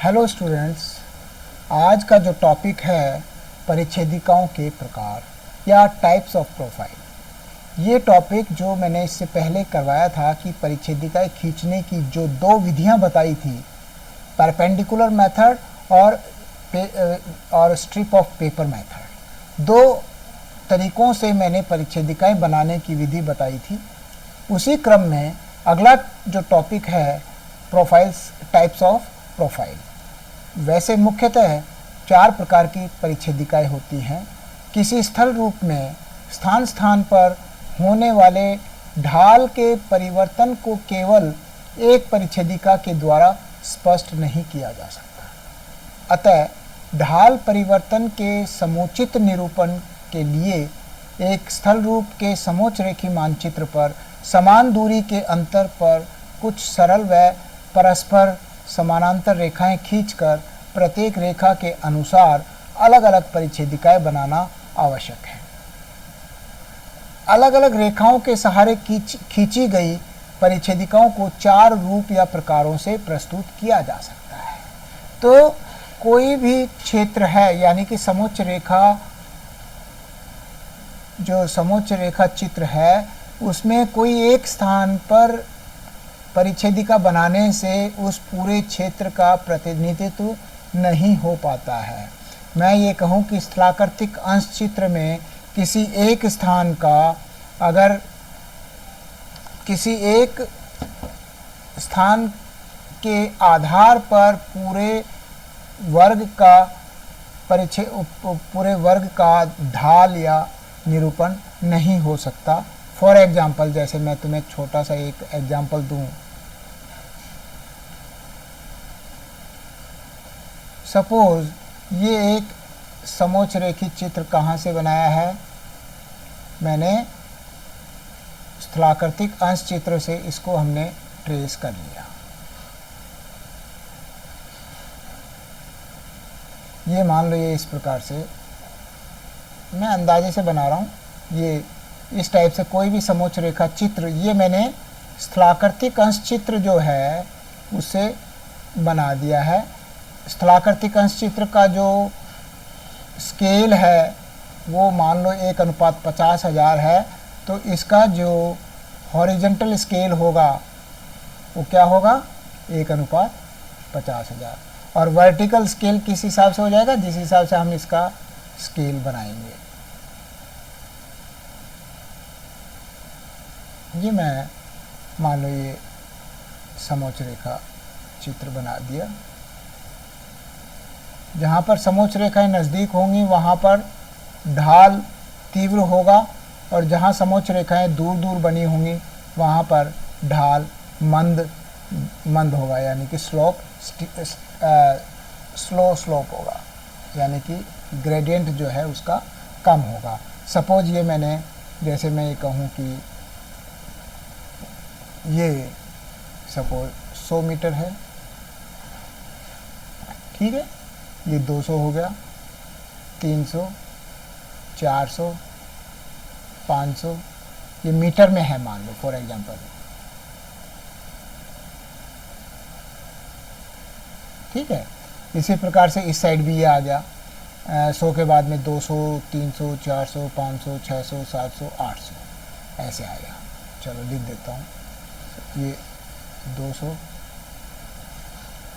Hello students, आज का जो टॉपिक है परिच्छेदिकाओं के प्रकार या टाइप्स ऑफ प्रोफाइल। ये टॉपिक जो मैंने इससे पहले करवाया था कि परिच्छेदिकाएं खींचने की जो दो विधियां बताई थी, परपेंडिकुलर मेथड और स्ट्रिप ऑफ पेपर मेथड, दो तरीकों से मैंने परिच्छेदिकाएं बनाने की विधि बताई थी। उसी क्रम में अगला जो टॉपिक है प्रोफाइल्स, टाइप्स ऑफ प्रोफाइल। वैसे मुख्यतः 4 प्रकार की परिच्छेदिकाएं होती हैं। किसी स्थल रूप में स्थान स्थान पर होने वाले ढाल के परिवर्तन को केवल एक परिच्छेदिका के द्वारा स्पष्ट नहीं किया जा सकता। अतः ढाल परिवर्तन के समुचित निरूपण के लिए एक स्थल रूप के समोच्च रेखी मानचित्र पर समान दूरी के अंतर पर कुछ सरल व परस्पर समानांतर रेखाएं खींचकर प्रत्येक रेखा के अनुसार अलग अलग परिच्छेदिकाएं बनाना आवश्यक है। अलग अलग रेखाओं के सहारे खींची गई परिच्छेदिकाओं को 4 रूप या प्रकारों से प्रस्तुत किया जा सकता है। तो कोई भी क्षेत्र है, यानी कि समोच्च रेखा, जो समोच्च रेखा चित्र है, उसमें कोई एक स्थान पर परिच्छेदिका बनाने से उस पूरे क्षेत्र का प्रतिनिधित्व नहीं हो पाता है। मैं ये कहूँ कि स्थलाकृतिक अंश चित्र में किसी एक स्थान का, अगर किसी एक स्थान के आधार पर पूरे वर्ग का ढाल या निरूपण नहीं हो सकता। फॉर एग्जाम्पल, जैसे मैं तुम्हें छोटा सा एक एग्जाम्पल दूं। सपोज ये एक समोच्च रेखी चित्र कहाँ से बनाया है? मैंने स्थलाकृतिक अंश चित्र से इसको हमने ट्रेस कर लिया। ये मान लो, ये इस प्रकार से मैं अंदाजे से बना रहा हूँ। ये इस टाइप से कोई भी समोच्च रेखा चित्र, ये मैंने स्थलाकृतिक अंश चित्र जो है उससे बना दिया है। स्थलाकृतिक अंश चित्र का जो स्केल है वो मान लो 1:50,000 है। तो इसका जो हॉरिजॉन्टल स्केल होगा वो क्या होगा? 1:50,000। और वर्टिकल स्केल किस हिसाब से हो जाएगा? जिस हिसाब से हम इसका स्केल बनाएंगे। ये मैं मान लो ये समोच्च रेखा चित्र बना दिया। जहाँ पर समोच्च रेखाएं नज़दीक होंगी वहाँ पर ढाल तीव्र होगा, और जहाँ समोच्च रेखाएं दूर दूर बनी होंगी वहाँ पर ढाल मंद होगा, यानी कि स्लो स्लोप होगा, यानी कि ग्रेडियंट जो है उसका कम होगा। सपोज ये मैंने, जैसे मैं ये कहूँ कि ये सपोज 100 मीटर है, ठीक है। ये 200 हो गया, 300, 400, 500, ये मीटर में है मान लो फॉर एग्जांपल, ठीक है। इसी प्रकार से इस साइड भी ये आ गया। 100 के बाद में 200, 300, 400, 500, 600, 700, 800 ऐसे आएगा। चलो लिख देता हूँ। ये 200,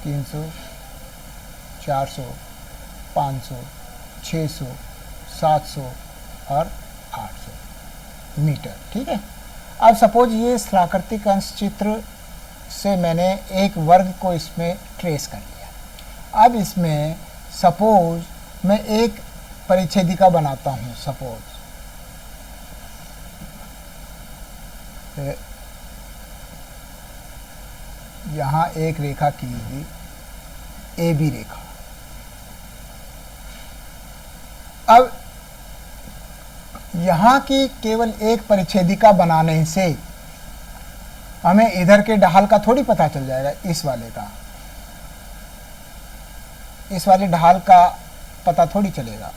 300, 400, 500, 600, 700 और 800 मीटर, ठीक है। अब सपोज ये स्थलाकृतिक अंश चित्र से मैंने एक वर्ग को इसमें ट्रेस कर लिया। अब इसमें सपोज मैं एक परिच्छेदिका बनाता हूँ। सपोज यहाँ एक रेखा खींची, AB रेखा। अब यहाँ की केवल एक परिच्छेदिका बनाने से हमें इधर के ढाल का थोड़ी पता चल जाएगा। इस वाले ढाल का पता थोड़ी चलेगा।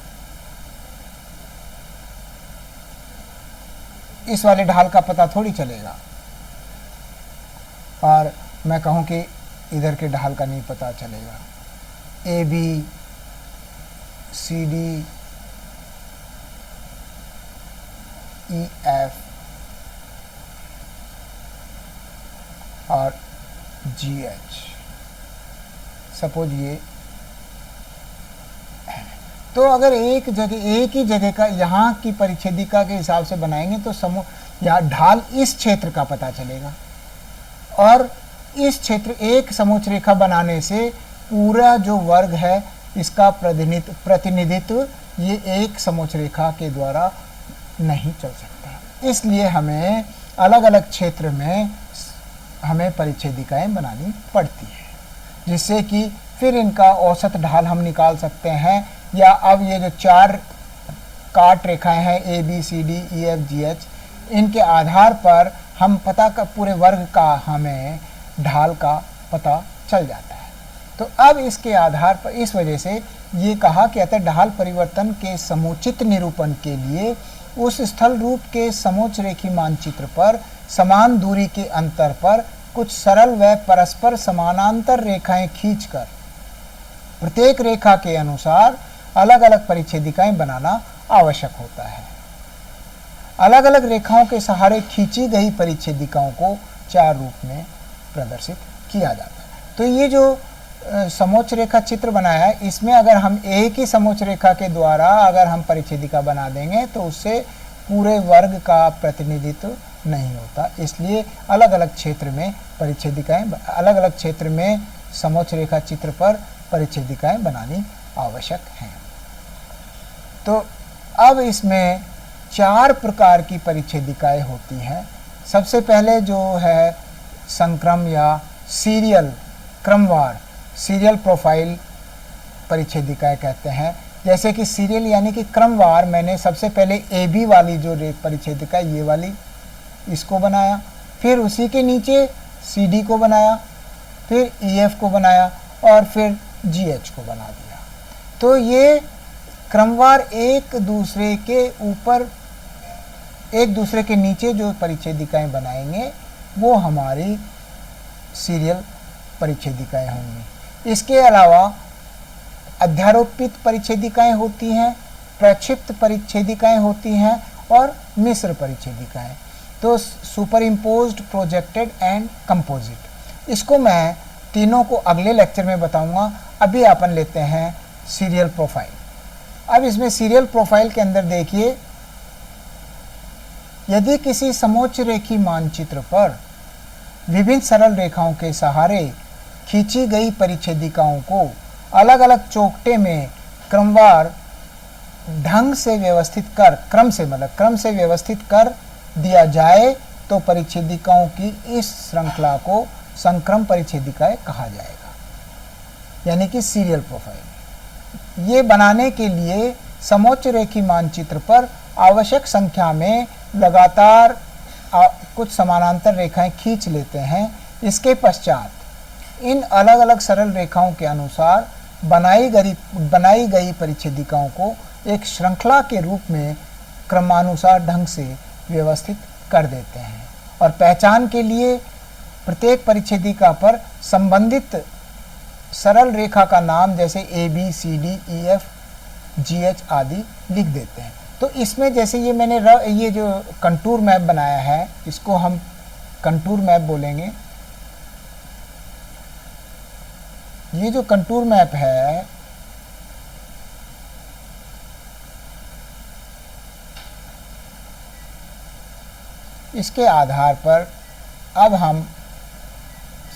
इस वाले ढाल का पता थोड़ी चलेगा। और मैं कहूँ कि इधर के ढाल का नहीं पता चलेगा। A B C D E F और जी एच, सपोज ये है। तो अगर एक ही जगह का यहाँ की परिच्छेदिका के हिसाब से बनाएंगे तो यहाँ ढाल इस क्षेत्र का पता चलेगा, और इस क्षेत्र एक समोच्च रेखा बनाने से पूरा जो वर्ग है इसका प्रतिनिधित्व ये एक समोच्च रेखा के द्वारा नहीं चल सकता। इसलिए हमें अलग अलग क्षेत्र में हमें परिच्छेदिकाएं बनानी पड़ती है, जिससे कि फिर इनका औसत ढाल हम निकाल सकते हैं, या अब ये जो 4 काट रेखाएं हैं A B C D E F G H, इनके आधार पर हम पूरे वर्ग का हमें ढाल का पता चल जाता है। तो अब इसके आधार पर इस वजह से ये कहा कि अतः ढाल परिवर्तन के समुचित निरूपण के लिए उस स्थल रूप के समोच्च रेखी मानचित्र पर समान दूरी के अंतर पर कुछ सरल व परस्पर समानांतर रेखाएं खींचकर प्रत्येक रेखा के अनुसार अलग अलग परिच्छेदिकाएं बनाना आवश्यक होता है। अलग अलग रेखाओं के सहारे खींची गई परिच्छेदिकाओं को 4 रूप में प्रदर्शित किया जाता है। तो ये जो समोच्च रेखा चित्र बनाया है, इसमें अगर हम एक ही समोच्च रेखा के द्वारा अगर हम परिच्छेदिका बना देंगे तो उससे पूरे वर्ग का प्रतिनिधित्व नहीं होता। इसलिए अलग अलग क्षेत्र में परिच्छेदिकाएं, अलग अलग क्षेत्र में समोच्च रेखा चित्र पर परिच्छेदिकाएं बनानी आवश्यक हैं। तो अब इसमें 4 प्रकार की परिच्छेदिकाएं होती हैं। सबसे पहले जो है संक्रम या सीरियल, क्रमवार सीरियल प्रोफाइल परिच्छेदिकाएं कहते हैं। जैसे कि सीरियल यानी कि क्रमवार, मैंने सबसे पहले ए बी वाली जो परिच्छेदिका ये वाली इसको बनाया, फिर उसी के नीचे सी डी को बनाया, फिर ई एफ को बनाया और फिर जी एच को बना दिया। तो ये क्रमवार एक दूसरे के ऊपर एक दूसरे के नीचे जो परिच्छेदिकाएं बनाएंगे वो हमारी सीरियल परिच्छेदिकाएं होंगी। इसके अलावा अध्यारोपित परिच्छेदिकाएं होती हैं, प्रक्षिप्त परिच्छेदिकाएं होती हैं और मिश्र परिच्छेदिकाएं। तो super imposed, projected and composite, इसको मैं तीनों को अगले लेक्चर में बताऊंगा। अभी अपन लेते हैं सीरियल प्रोफाइल। अब इसमें सीरियल प्रोफाइल के अंदर देखिए, यदि किसी समोच्च रेखी मानचित्र पर विभिन्न सरल रेखाओं के सहारे खींची गई परिच्छेदिकाओं को अलग अलग चौकटे में क्रमवार ढंग से व्यवस्थित कर, क्रम से व्यवस्थित कर दिया जाए तो परिच्छेदिकाओं की इस श्रृंखला को संक्रम परिच्छेदिकाएं कहा जाएगा, यानी कि सीरियल प्रोफाइल। ये बनाने के लिए समोच्च रेखी मानचित्र पर आवश्यक संख्या में लगातार कुछ समानांतर रेखाएं खींच लेते हैं। इसके पश्चात इन अलग अलग सरल रेखाओं के अनुसार बनाई गई परिच्छेदिकाओं को एक श्रृंखला के रूप में क्रमानुसार ढंग से व्यवस्थित कर देते हैं, और पहचान के लिए प्रत्येक परिच्छेदिका पर संबंधित सरल रेखा का नाम जैसे A B C D E F G H आदि लिख देते हैं। तो इसमें जैसे ये मैंने ये जो कंटूर मैप बनाया है, इसको हम कंटूर मैप बोलेंगे। ये जो कंटूर मैप है, इसके आधार पर अब हम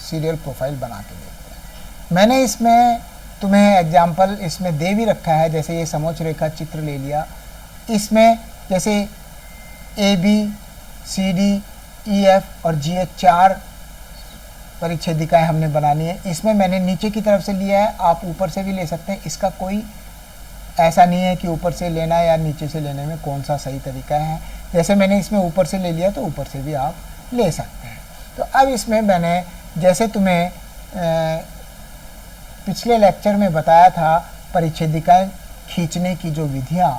सीरियल प्रोफाइल बना के देखते हैं। मैंने इसमें तुम्हें एग्जाम्पल इसमें दे भी रखा है। जैसे ये समोच्च रेखा चित्र ले लिया, इसमें जैसे A B C D E F और जी एच 4 परिच्छेदिकाएं हमने बनानी है। इसमें मैंने नीचे की तरफ से लिया है, आप ऊपर से भी ले सकते हैं। इसका कोई ऐसा नहीं है कि ऊपर से लेना या नीचे से लेने में कौन सा सही तरीका है। जैसे मैंने इसमें ऊपर से ले लिया तो ऊपर से भी आप ले सकते हैं। तो अब इसमें मैंने जैसे तुम्हें पिछले लेक्चर में बताया था परिच्छेदिकाएं खींचने की जो विधियाँ,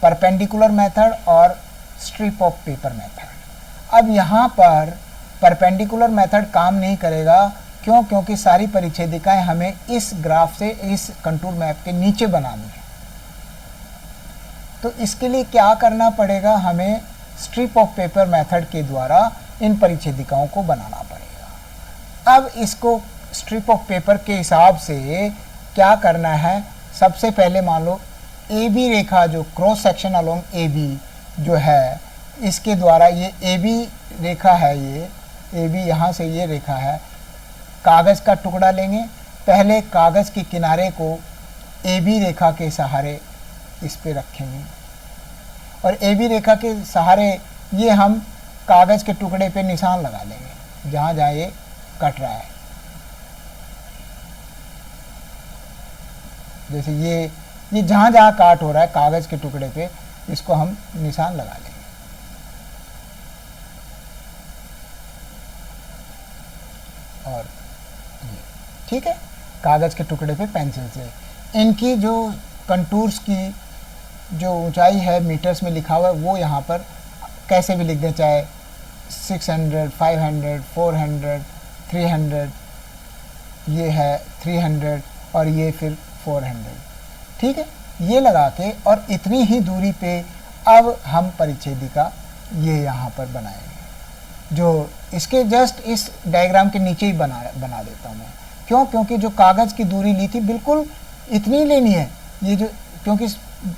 परपेंडिकुलर मेथड और स्ट्रिप ऑफ पेपर मेथड। अब यहाँ पर परपेंडिकुलर मेथड काम नहीं करेगा क्यों? क्योंकि सारी परिच्छेदिकाएं हमें इस ग्राफ से, इस कंटूर मैप के नीचे बनानी है। तो इसके लिए क्या करना पड़ेगा? हमें स्ट्रिप ऑफ पेपर मेथड के द्वारा इन परिच्छेदिकाओं को बनाना पड़ेगा। अब इसको स्ट्रिप ऑफ पेपर के हिसाब से क्या करना है? सबसे पहले मान लो ए बी रेखा, जो cross section along A B जो है, इसके द्वारा ये ए बी रेखा है, ये ए बी यहाँ से ये रेखा है। कागज़ का टुकड़ा लेंगे, पहले कागज़ के किनारे को ए बी रेखा के सहारे इस पे रखेंगे और ए बी रेखा के सहारे ये हम कागज़ के टुकड़े पे निशान लगा लेंगे जहाँ जहाँ ये कट रहा है। जैसे ये जहाँ जहाँ काट हो रहा है कागज़ के टुकड़े पे, इसको हम निशान लगा लेंगे। और ये ठीक है, कागज़ के टुकड़े पे पेंसिल से इनकी जो कंटूर्स की जो ऊंचाई है मीटर्स में लिखा हुआ है वो यहाँ पर कैसे भी लिख दें, चाहे 600, 500, 400, 300, ये है 300 और ये फिर 400, ठीक है। ये लगा के और इतनी ही दूरी पे अब हम परिच्छेदिका ये यहाँ पर बनाएंगे, जो इसके जस्ट इस डायग्राम के नीचे ही बना देता हूँ मैं। क्यों? क्योंकि जो कागज़ की दूरी ली थी बिल्कुल इतनी लेनी है, ये जो क्योंकि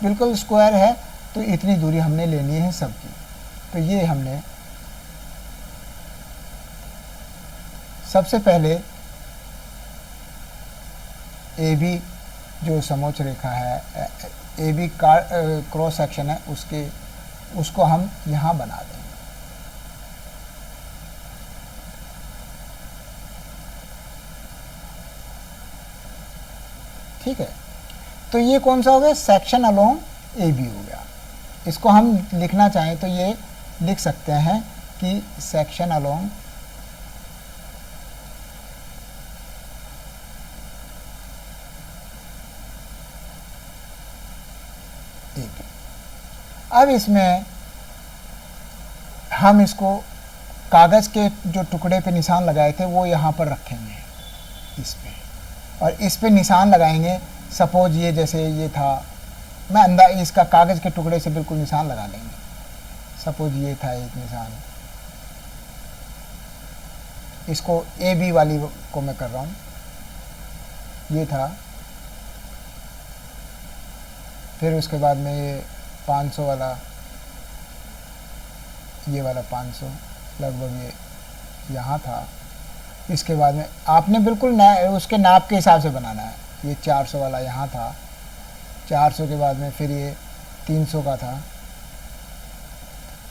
बिल्कुल स्क्वायर है तो इतनी दूरी हमने लेनी है सबकी। तो ये हमने सबसे पहले ए बी जो समोच्च रेखा है, ए बी का क्रॉस सेक्शन है, उसको हम यहाँ बना देंगे। ठीक है, तो ये कौन सा हो गया? सेक्शन अलोंग ए बी हो गया। इसको हम लिखना चाहें तो ये लिख सकते हैं कि सेक्शन अलोंग ए बी। अब इसमें हम इसको कागज़ के जो टुकड़े पे निशान लगाए थे वो यहाँ पर रखेंगे इस पे, और इस पे निशान लगाएंगे। सपोज ये जैसे ये था, मैं इसका कागज़ के टुकड़े से बिल्कुल निशान लगा लेंगे। सपोज ये था एक निशान, इसको ए बी वाली को मैं कर रहा हूँ, ये था। फिर उसके बाद में ये 500 वाला, ये वाला 500 लगभग ये यहाँ था। इसके बाद में आपने बिल्कुल उसके नाप के हिसाब से बनाना है। ये 400 वाला यहाँ था, 400 के बाद में फिर ये 300 का था,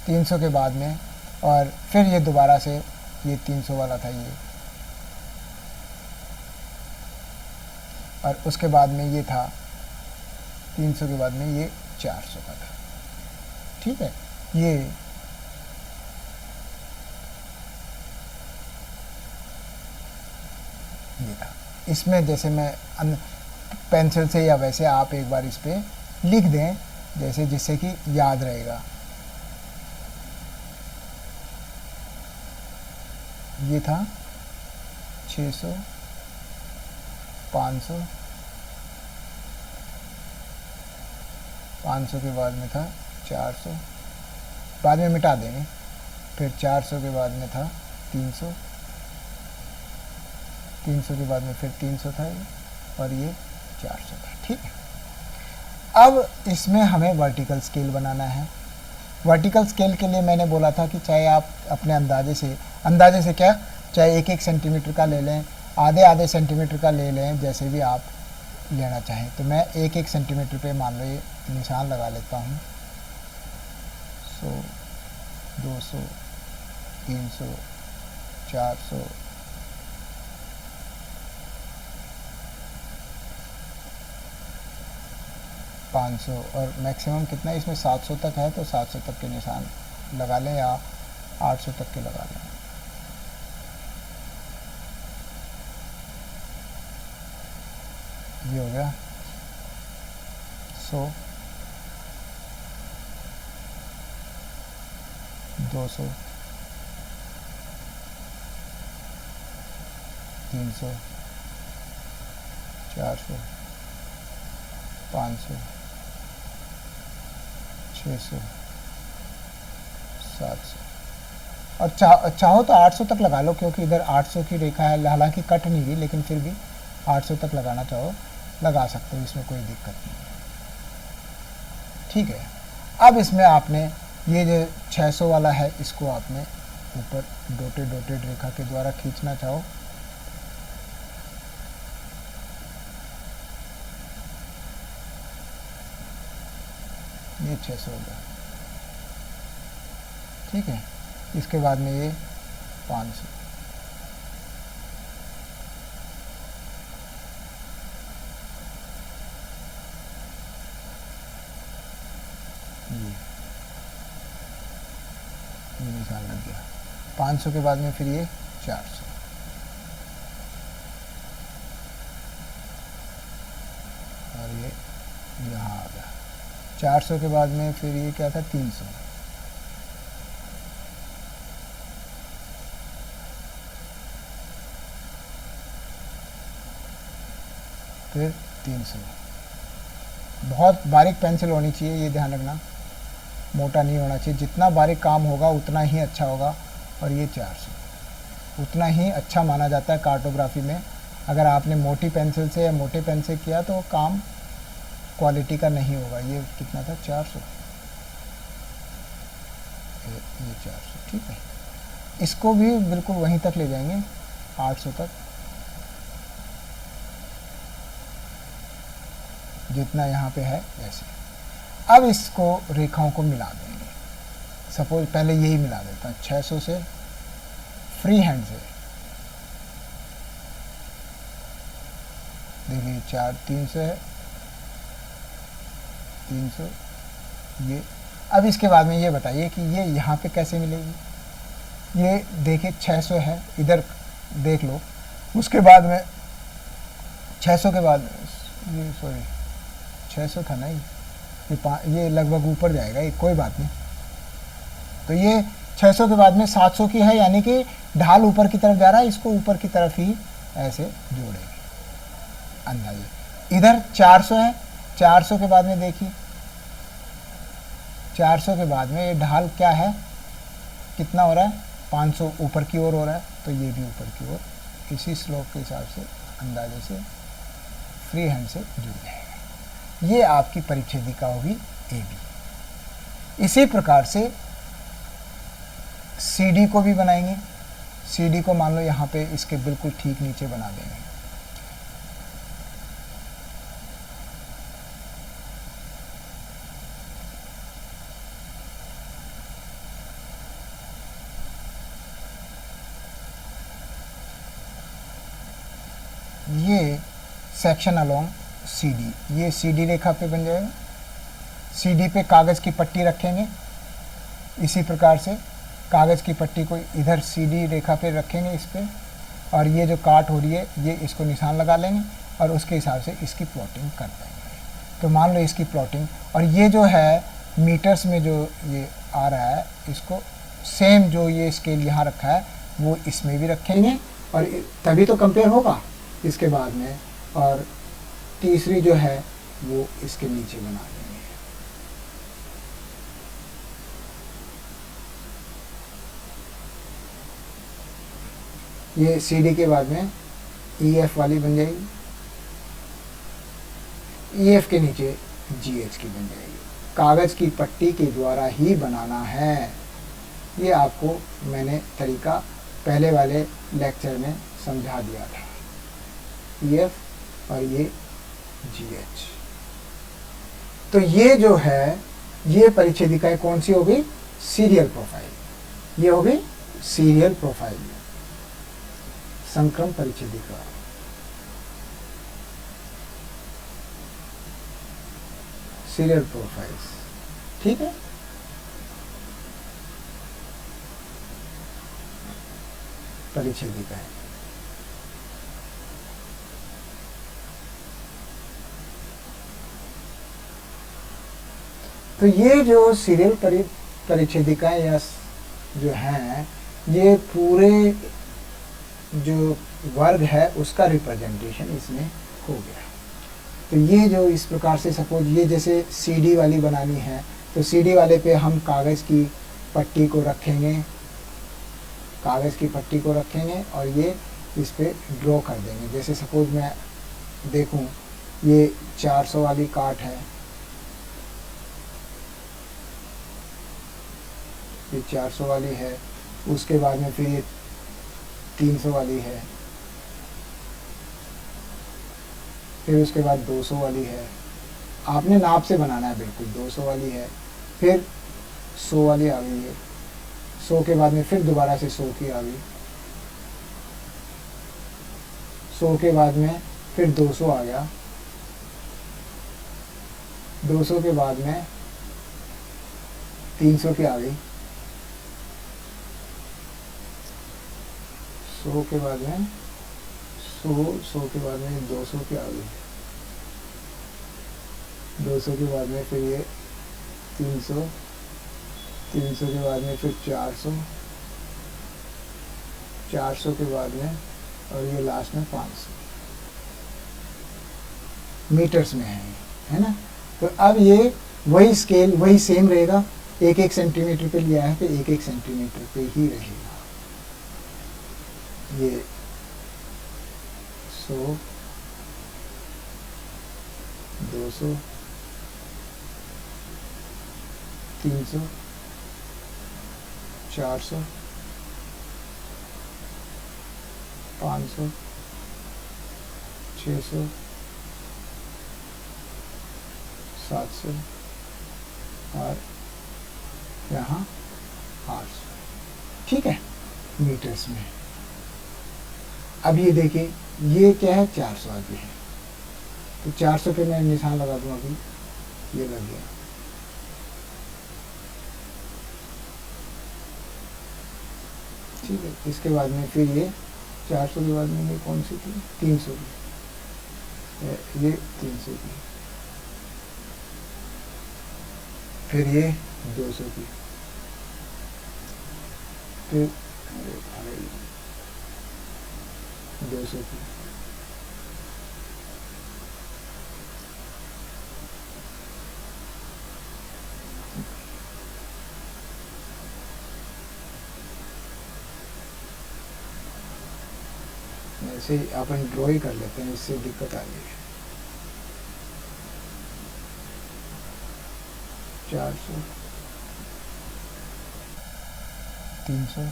300 के बाद में और फिर ये दोबारा से ये 300 वाला था ये, और उसके बाद में ये था 300 के बाद में ये 400 का था। ठीक है, ये था। इसमें जैसे मैं पेंसिल से या वैसे आप एक बार इस पे लिख दें जैसे, जिससे कि याद रहेगा। ये था 600, 500, 500 के बाद में था 400, बाद में मिटा देंगे। फिर 400 के बाद में था 300, 300 के बाद में फिर 300 था ये, और ये 400 था। ठीक है, अब इसमें हमें वर्टिकल स्केल बनाना है। वर्टिकल स्केल के लिए मैंने बोला था कि चाहे आप अपने अंदाजे से क्या, चाहे 1-1 सेंटीमीटर का ले लें, आधे सेंटीमीटर का ले लें, जैसे भी आप लेना चाहें। तो मैं 1-1 सेंटीमीटर पे मान लो ये निशान लगा लेता हूँ। 100, 200, 300, 400, 500 और मैक्सिमम कितना इसमें 700 तक है, तो 700 तक के निशान लगा लें या 800 तक के लगा लें। ये हो गया 100, 200, 300, 400, 500, 600, 700 और चाहो तो 800 तक लगा लो, क्योंकि इधर 800 की रेखा है, हालांकि कट नहीं हुई, लेकिन फिर भी 800 तक लगाना चाहो लगा सकते हो, इसमें कोई दिक्कत नहीं। ठीक है, अब इसमें आपने ये जो 600 वाला है इसको आपने ऊपर डॉटेड रेखा के द्वारा खींचना चाहो, ये 600 हो गया। ठीक है, इसके बाद में ये 500, ये निशान लग गया। 500 के बाद में फिर ये 400, और ये यहाँ आ गया। 400 के बाद में फिर ये क्या था, 300, फिर 300। बहुत बारीक पेंसिल होनी चाहिए, ये ध्यान रखना, मोटा नहीं होना चाहिए। जितना बारीक काम होगा उतना ही अच्छा होगा। और ये 400 उतना ही अच्छा माना जाता है कार्टोग्राफी में। अगर आपने मोटी पेंसिल से या मोटे पेन से किया तो काम क्वालिटी का नहीं होगा। ये कितना था, 400, ये 400। ठीक है, इसको भी बिल्कुल वहीं तक ले जाएंगे, 800 तक, जितना यहाँ पे है वैसे। अब इसको रेखाओं को मिला देंगे। सपोज पहले यही मिला देता हूँ, 600 से फ्री हैंड से, देखिए 300 है, 300 ये। अब इसके बाद में ये बताइए कि ये यहाँ पे कैसे मिलेगी। ये देखिए 600 है, इधर देख लो। उसके बाद में 600 के बाद ये, सॉरी 600 था ना, ये लगभग ऊपर जाएगा, ये कोई बात नहीं। तो ये 600 के बाद में 700 की है, यानी कि ढाल ऊपर की तरफ जा रहा है, इसको ऊपर की तरफ ही ऐसे जोड़ेंगे अंदाजे। इधर 400 है, 400 के बाद में देखिए, 400 के बाद में ये ढाल क्या है, कितना हो रहा है, 500 ऊपर की ओर हो रहा है, तो ये भी ऊपर की ओर इसी स्लोप के हिसाब से अंदाजे से फ्री हैंड से जुड़ जाएगा। ये आपकी परिच्छेदिका होगी ए बी। इसी प्रकार से सी डी को भी बनाएंगे। सी डी को मान लो यहाँ पे इसके बिल्कुल ठीक नीचे बना देंगे। ये सेक्शन अलोंग सी डी, ये सी डी रेखा पे बन जाएगा। सी डी पे कागज़ की पट्टी रखेंगे, इसी प्रकार से कागज़ की पट्टी को इधर सी डी रेखा पे रखेंगे इस पे, और ये जो काट हो रही है ये इसको निशान लगा लेंगे और उसके हिसाब से इसकी प्लॉटिंग कर देंगे। तो मान लो इसकी प्लॉटिंग, और ये जो है मीटर्स में जो ये आ रहा है, इसको सेम जो ये स्केल यहाँ रखा है वो इसमें भी रखेंगे, और तभी तो कंपेयर होगा इसके बाद में। और तीसरी जो है वो इसके नीचे बना देंगे। ये सी डी के बाद में ई एफ वाली बन जाएगी, ई एफ के नीचे जी एच की बन जाएगी। कागज़ की पट्टी के द्वारा ही बनाना है। ये आपको मैंने तरीका पहले वाले लेक्चर में समझा दिया था। ई एफ और ये जी एच। तो ये जो है ये परिच्छेदिकाएं कौन सी होगी, सीरियल प्रोफाइल। ये होगी सीरियल प्रोफाइल, संक्रम परिच्छेदिका। सीरियल प्रोफाइल्स, ठीक है। परिच्छेदिकाएं, तो ये जो सीरियल परिच्छेदिकाएं या जो हैं, ये पूरे जो वर्ग है उसका रिप्रेजेंटेशन इसमें हो गया। तो ये जो इस प्रकार से सपोज ये जैसे सीडी वाली बनानी है तो सीडी वाले पे हम कागज़ की पट्टी को रखेंगे, कागज़ की पट्टी को रखेंगे और ये इस पे ड्रॉ कर देंगे। जैसे सपोज मैं देखूं ये 400 वाली काट है, ये 400 वाली है, उसके बाद में फिर ये 300 वाली है, फिर उसके बाद 200 वाली है। आपने नाप से बनाना है बिल्कुल। 200 वाली है, फिर 100 वाली आ गई है, 100 के बाद में फिर दोबारा से 100 की आ गई, 100 के बाद में फिर 200 आ गया, 200 के बाद में 300 की आ गई, 100 के बाद में 100 के बाद में 200 की आ गई, 200 के बाद में फिर ये 300 के बाद में फिर 400 के बाद में और ये लास्ट में 500 मीटर्स में है ना। तो अब ये वही स्केल वही सेम रहेगा, 1-1 सेंटीमीटर पे लिया है तो 1-1 सेंटीमीटर पे ही रहेगा। ये 100 200 300 400 500 600 700 और यहाँ 800। ठीक है, मीटर्स में। अब ये देखिए ये क्या है, 400 आगे है तो 400 पे मैं निशान लगा दूँ, अभी ये लग गया। ठीक है, इसके बाद में फिर ये 400 के बाद में ये कौन सी थी, 300 की, ये 300 की, फिर ये 200 की, फिर 200 की, ऐसे ही अपन ड्रॉ ही कर लेते हैं, इससे दिक्कत आ रही है। 400 300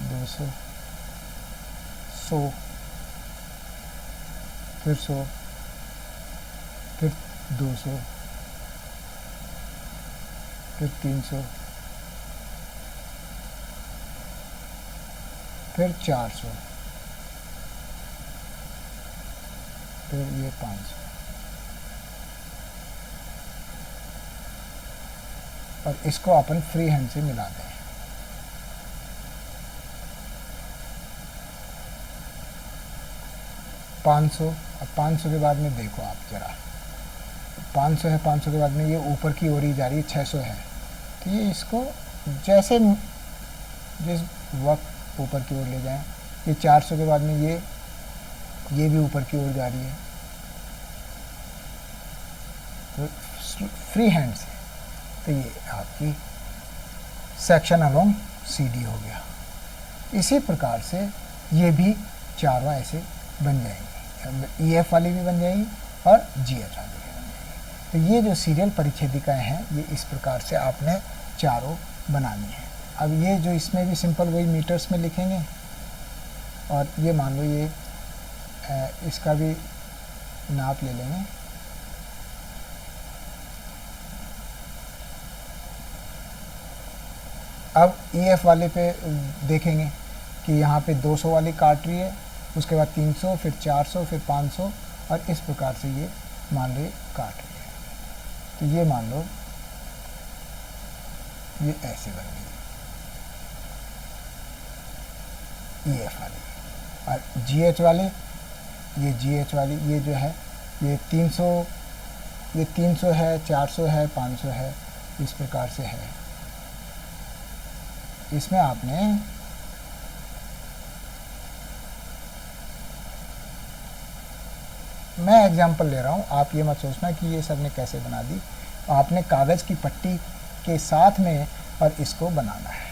200 100 फिर 100 फिर 200 फिर 300 फिर 400 फिर ये 500 और इसको अपन फ्री हैंड से मिला दें। अब 500 के बाद में देखो आप जरा, 500 है, 500 के बाद में ये ऊपर की ओर ही जा रही है, 600 है तो ये इसको जैसे जिस वक्त ऊपर की ओर ले जाएं। ये 400 के बाद में ये भी ऊपर की ओर जा रही है तो फ्री हैंड से, तो ये आपकी सेक्शन अलोंग CD हो गया। इसी प्रकार से ये भी चारों ऐसे बन जाएंगी, EF वाली भी बन जाएगी और GH वाली भी बन जाएगी। तो ये जो सीरियल परिच्छेदिकाएँ हैं ये इस प्रकार से आपने चारों बनानी है। अब ये जो इसमें भी सिंपल वही मीटर्स में लिखेंगे और ये मान लो ये इसका भी नाप ले लेंगे। अब EF वाले पे देखेंगे कि यहाँ पे 200 वाली काट रही है, उसके बाद 300 फिर 400 फिर 500 और इस प्रकार से ये मान लो काट रही है। तो ये मान लो ये ऐसे बन गई EF वाली। और GH वाले, ये GH वाली ये जो है ये 300 है, 400 है, 500 है, इस प्रकार से है। इसमें आपने मैं एग्जांपल ले रहा हूँ, आप ये मत सोचना कि ये सर ने कैसे बना दी। आपने कागज़ की पट्टी के साथ में और इसको बनाना है।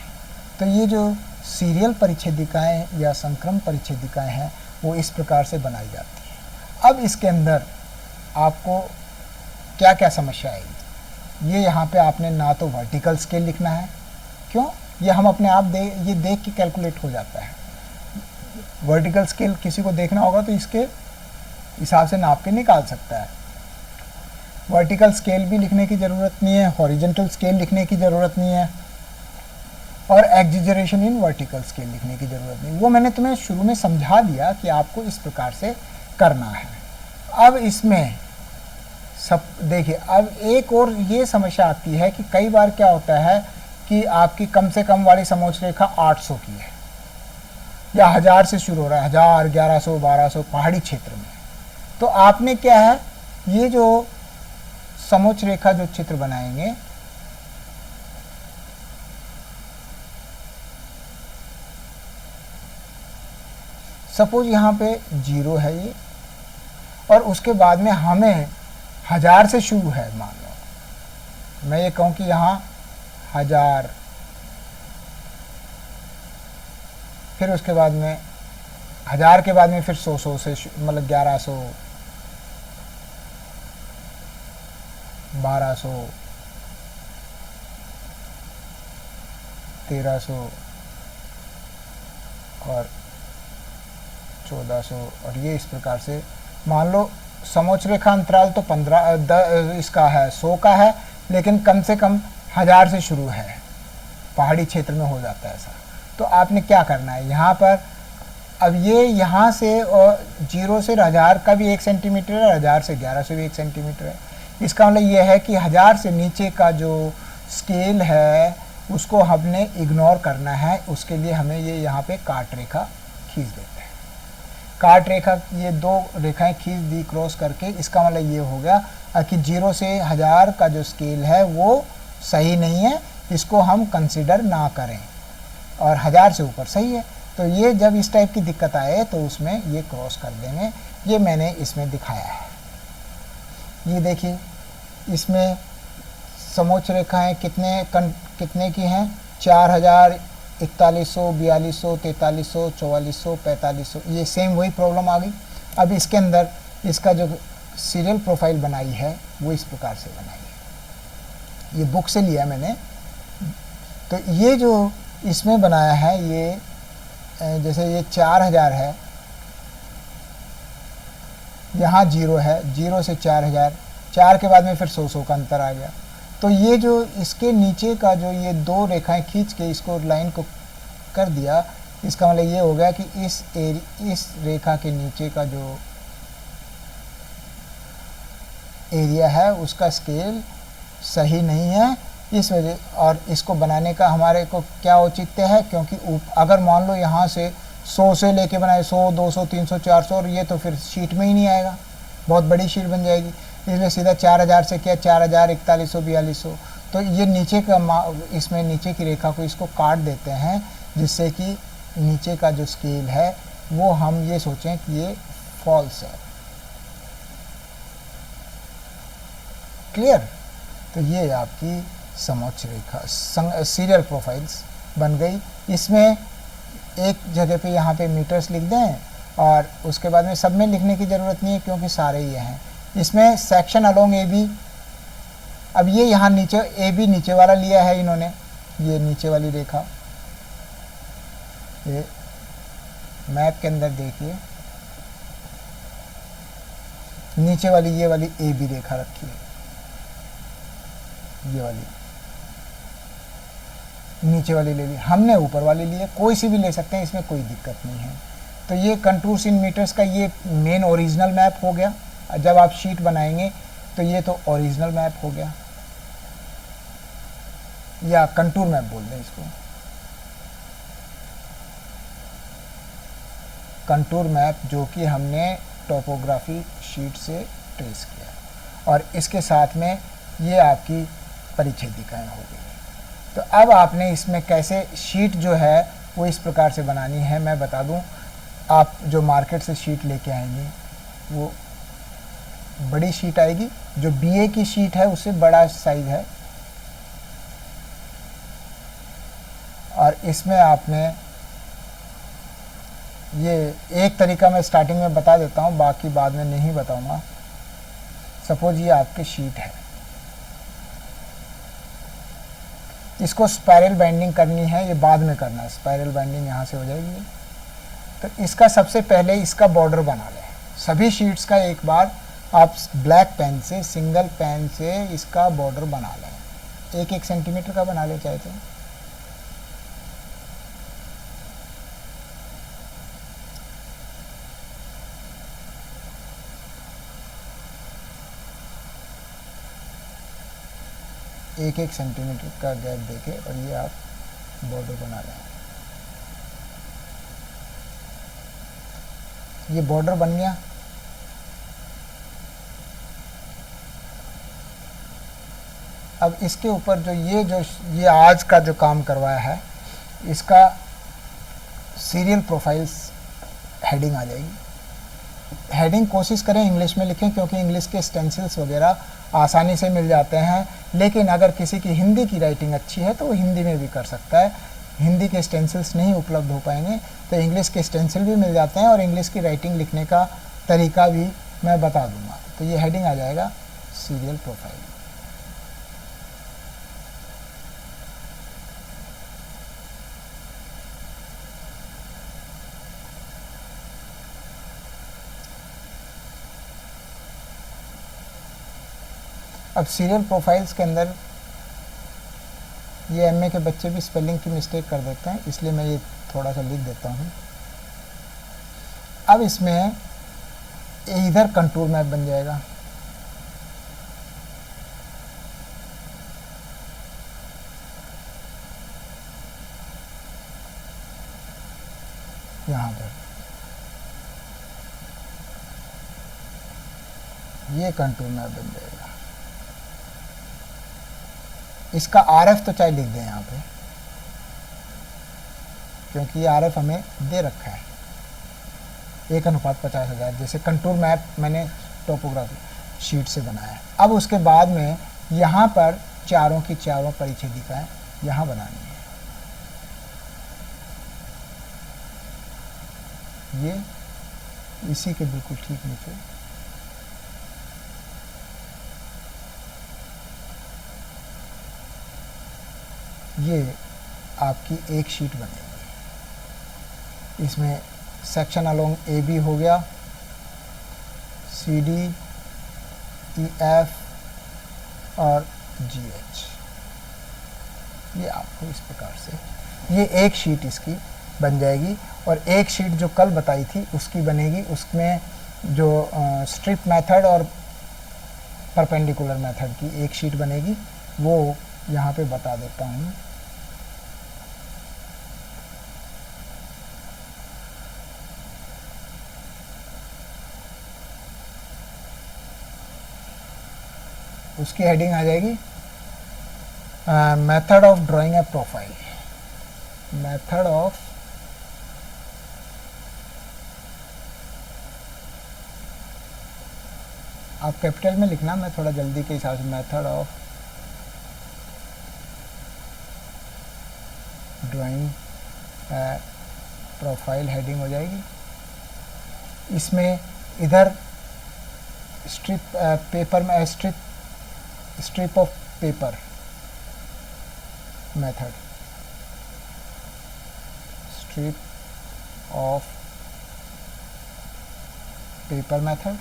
तो ये जो सीरियल परिच्छेदिकाएं या संक्रम परिच्छेदिकाएं हैं वो इस प्रकार से बनाई जाती है। अब इसके अंदर आपको क्या क्या समस्या आएगी, ये यहाँ पे आपने ना तो वर्टिकल स्केल लिखना है, क्यों, ये हम अपने आप ये देख के कैलकुलेट हो जाता है। वर्टिकल स्केल किसी को देखना होगा तो इसके हिसाब से नाप के निकाल सकता है। वर्टिकल स्केल भी लिखने की ज़रूरत नहीं है, हॉरिजॉन्टल स्केल लिखने की ज़रूरत नहीं है, और एक्जिजरेशन इन वर्टिकल स्केल लिखने की ज़रूरत नहीं। वो मैंने तुम्हें शुरू में समझा दिया कि आपको इस प्रकार से करना है। अब इसमें सब देखिए, अब एक और ये समस्या आती है कि कई बार क्या होता है कि आपकी कम से कम वाली समोच्च रेखा 800 की है या 1000 से शुरू हो रहा है, 1000, 1100, 1200 पहाड़ी क्षेत्र में। तो आपने क्या है, ये जो समोच्च रेखा जो चित्र बनाएंगे, सपोज यहाँ पे 0 है ये, और उसके बाद में हमें 1000 से शुरू है, मान लो मैं ये कहूँ कि यहाँ 1000, फिर उसके बाद में 1000 के बाद में फिर 100 से मतलब 1100, 1200, 1300 और 1400, और ये इस प्रकार से मान लो समोच्च रेखा अंतराल तो 15 इसका है, 100 का है, लेकिन कम से कम 1000 से शुरू है, पहाड़ी क्षेत्र में हो जाता है ऐसा। तो आपने क्या करना है यहाँ पर, अब ये यहाँ से 0 से 1000 का भी 1 सेंटीमीटर है, 1000 से 1100 भी 1 सेंटीमीटर है। इसका मतलब ये है कि 1000 से नीचे का जो स्केल है उसको हमने इग्नोर करना है। उसके लिए हमें ये यहाँ पे काट रेखा खींच देते हैं। काट रेखा, ये 2 रेखाएं खींच दी क्रॉस करके, इसका मतलब ये हो गया कि 0 से 1000 का जो स्केल है वो सही नहीं है, इसको हम कंसिडर ना करें, और 1000 से ऊपर सही है। तो ये जब इस टाइप की दिक्कत आए तो उसमें ये क्रॉस कर देंगे। ये मैंने इसमें दिखाया है। ये देखिए, इसमें समोच्च रेखाएं कितने की हैं, 4000, 4100, 4200, 4300, 4400, 4500, ये सेम वही प्रॉब्लम आ गई। अब इसके अंदर इसका जो सीरियल प्रोफाइल बनाई है वो इस प्रकार से बनाई है, ये बुक से लिया मैंने। तो ये जो इसमें बनाया है, ये जैसे ये 4000 है, यहाँ 0 है, 0 से 4000, 4 के बाद में फिर 100 का अंतर आ गया। तो ये जो इसके नीचे का जो ये 2 रेखाएं खींच के इसको लाइन को कर दिया, इसका मतलब ये हो गया कि इस रेखा के नीचे का जो एरिया है उसका स्केल सही नहीं है, इस वजह, और इसको बनाने का हमारे को क्या औचित्य है, क्योंकि अगर मान लो यहाँ से 100 से लेके बनाए 100, 200, 300, 400, और ये तो फिर शीट में ही नहीं आएगा, बहुत बड़ी शीट बन जाएगी। इसलिए सीधा 4000 से किया, 4000, 4100, 4200। तो ये नीचे का इसमें नीचे की रेखा को इसको काट देते हैं, जिससे कि नीचे का जो स्केल है वो हम ये सोचें कि ये फॉल्स है। क्लियर? तो ये आपकी समोच्च रेखा सीरियल प्रोफाइल्स बन गई। इसमें एक जगह पे यहाँ पे मीटर्स लिख दें, और उसके बाद में सब में लिखने की ज़रूरत नहीं है क्योंकि सारे ये हैं। इसमें सेक्शन अलोंग ए बी, अब ये यहाँ नीचे ए बी नीचे वाला लिया है इन्होंने, ये नीचे वाली रेखा, ये मैप के अंदर देखिए नीचे वाली ये वाली ए बी रेखा रखी है, ये वाली नीचे वाली ले ली हमने, ऊपर वाली ली है, कोई सी भी ले सकते हैं, इसमें कोई दिक्कत नहीं है। तो ये कंटूर्स इन मीटर्स का ये मेन ओरिजिनल मैप हो गया। जब आप शीट बनाएंगे तो ये तो ओरिजिनल मैप हो गया, या कंटूर मैप बोल दें इसको, कंटूर मैप, जो कि हमने टोपोग्राफी शीट से ट्रेस किया, और इसके साथ में ये आपकी परिच्छेदिकाएं हो गई। तो अब आपने इसमें कैसे शीट जो है वो इस प्रकार से बनानी है, मैं बता दूं। आप जो मार्केट से शीट लेके आएंगे वो बड़ी शीट आएगी, जो BA की शीट है उससे बड़ा साइज है। और इसमें आपने ये एक तरीका मैं स्टार्टिंग में बता देता हूँ, बाकी बाद में नहीं बताऊँगा। सपोज ये आपकी शीट है, इसको स्पाइरल बाइंडिंग करनी है, ये बाद में करना है। स्पाइरल बाइंडिंग यहाँ से हो जाएगी। तो इसका सबसे पहले इसका बॉर्डर बना लें सभी शीट्स का। एक बार आप ब्लैक पेन से, सिंगल पेन से इसका बॉर्डर बना लें, 1-1 सेंटीमीटर का बना लें चाहे तो। एक 1 सेंटीमीटर का गैप देके और ये आप बॉर्डर बना लें। ये बॉर्डर बन गया। अब इसके ऊपर जो ये आज का जो काम करवाया है, इसका सीरियल प्रोफाइल्स हेडिंग आ जाएगी। हेडिंग कोशिश करें इंग्लिश में लिखें, क्योंकि इंग्लिश के स्टेंसिल्स वगैरह आसानी से मिल जाते हैं। लेकिन अगर किसी की हिंदी की राइटिंग अच्छी है तो वो हिंदी में भी कर सकता है। हिंदी के स्टेंसिल्स नहीं उपलब्ध हो पाएंगे तो इंग्लिश के स्टेंसिल भी मिल जाते हैं, और इंग्लिश की राइटिंग लिखने का तरीका भी मैं बता दूंगा। तो ये हेडिंग आ जाएगा सीरियल प्रोफाइल। अब सीरियल प्रोफाइल्स के अंदर ये MA के बच्चे भी स्पेलिंग की मिस्टेक कर देते हैं, इसलिए मैं ये थोड़ा सा लिख देता हूँ। अब इसमें इधर कंटूर मैप बन जाएगा, यहाँ पर ये कंटूर मैप बन जाएगा। इसका RF तो चाहे लिख दें यहाँ पे, क्योंकि ये RF हमें दे रखा है 1:50,000। जैसे कंटूर मैप मैंने टोपोग्राफी शीट से बनाया है। अब उसके बाद में यहाँ पर चारों की चारों परिच्छेदिकाएं यहाँ बनानी है। ये इसी के बिल्कुल ठीक नीचे ये आपकी एक शीट बनेगी। इसमें सेक्शन अलोंग AB हो गया, CD, EF और GH। ये आपको इस प्रकार से ये एक शीट इसकी बन जाएगी। और एक शीट जो कल बताई थी उसकी बनेगी, उसमें जो स्ट्रिप मेथड और परपेंडिकुलर मेथड की एक शीट बनेगी, वो यहाँ पे बता देता हूँ। उसकी हेडिंग आ जाएगी method of drawing A profile. Method of आप कैपिटल में लिखना, मैं थोड़ा जल्दी के हिसाब से। Method of drawing profile heading हो जाएगी। इसमें इधर स्ट्रिप पेपर में strip of paper method, strip of paper method.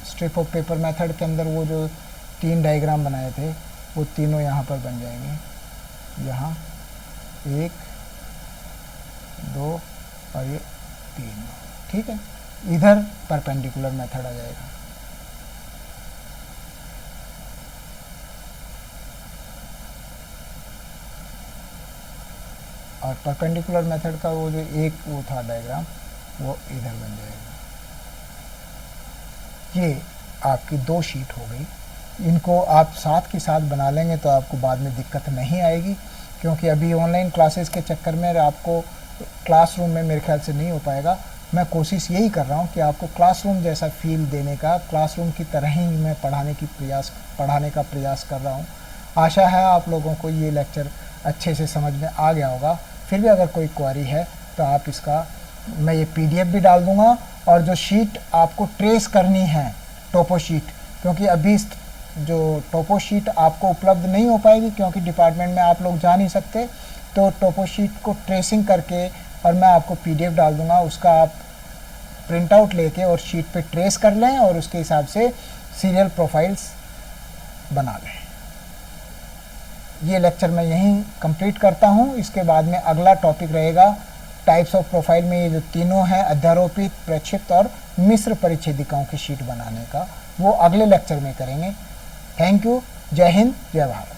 Strip of paper method के अंदर वो जो 3 डायग्राम बनाए थे वो तीनों यहाँ पर बन जाएंगे। यहाँ 1, 2 और ये 3, ठीक है। इधर परपेंडिकुलर मेथड आ जाएगा। और परपेंडिकुलर मेथड का वो जो वो था डायग्राम, वो इधर बन जाएगा। ये आपकी 2 शीट हो गई। इनको आप साथ के साथ बना लेंगे तो आपको बाद में दिक्कत नहीं आएगी, क्योंकि अभी ऑनलाइन क्लासेस के चक्कर में आपको क्लासरूम में मेरे ख्याल से नहीं हो पाएगा। मैं कोशिश यही कर रहा हूँ कि आपको क्लासरूम जैसा फील देने का, क्लासरूम की तरह ही मैं पढ़ाने का प्रयास कर रहा हूँ। आशा है आप लोगों को ये लेक्चर अच्छे से समझ में आ गया होगा। फिर भी अगर कोई क्वेरी है तो आप इसका, मैं ये PDF भी डाल दूँगा, और जो शीट आपको ट्रेस करनी है टोपो शीट, क्योंकि अभी जो टोपो शीट आपको उपलब्ध नहीं हो पाएगी क्योंकि डिपार्टमेंट में आप लोग जा नहीं सकते, तो टोपो शीट को ट्रेसिंग करके और मैं आपको PDF डाल दूँगा, उसका आप प्रिंट आउट लेके और शीट पे ट्रेस कर लें और उसके हिसाब से सीरियल प्रोफाइल्स बना लें। ये लेक्चर मैं यहीं कंप्लीट करता हूँ। इसके बाद में अगला टॉपिक रहेगा टाइप्स ऑफ प्रोफाइल में ये जो तीनों हैं, अध्यारोपित, प्रक्षिप्त और मिश्र परिच्छेदिकाओं की शीट बनाने का, वो अगले लेक्चर में करेंगे। Thank you. जय हिंद, जय भारत।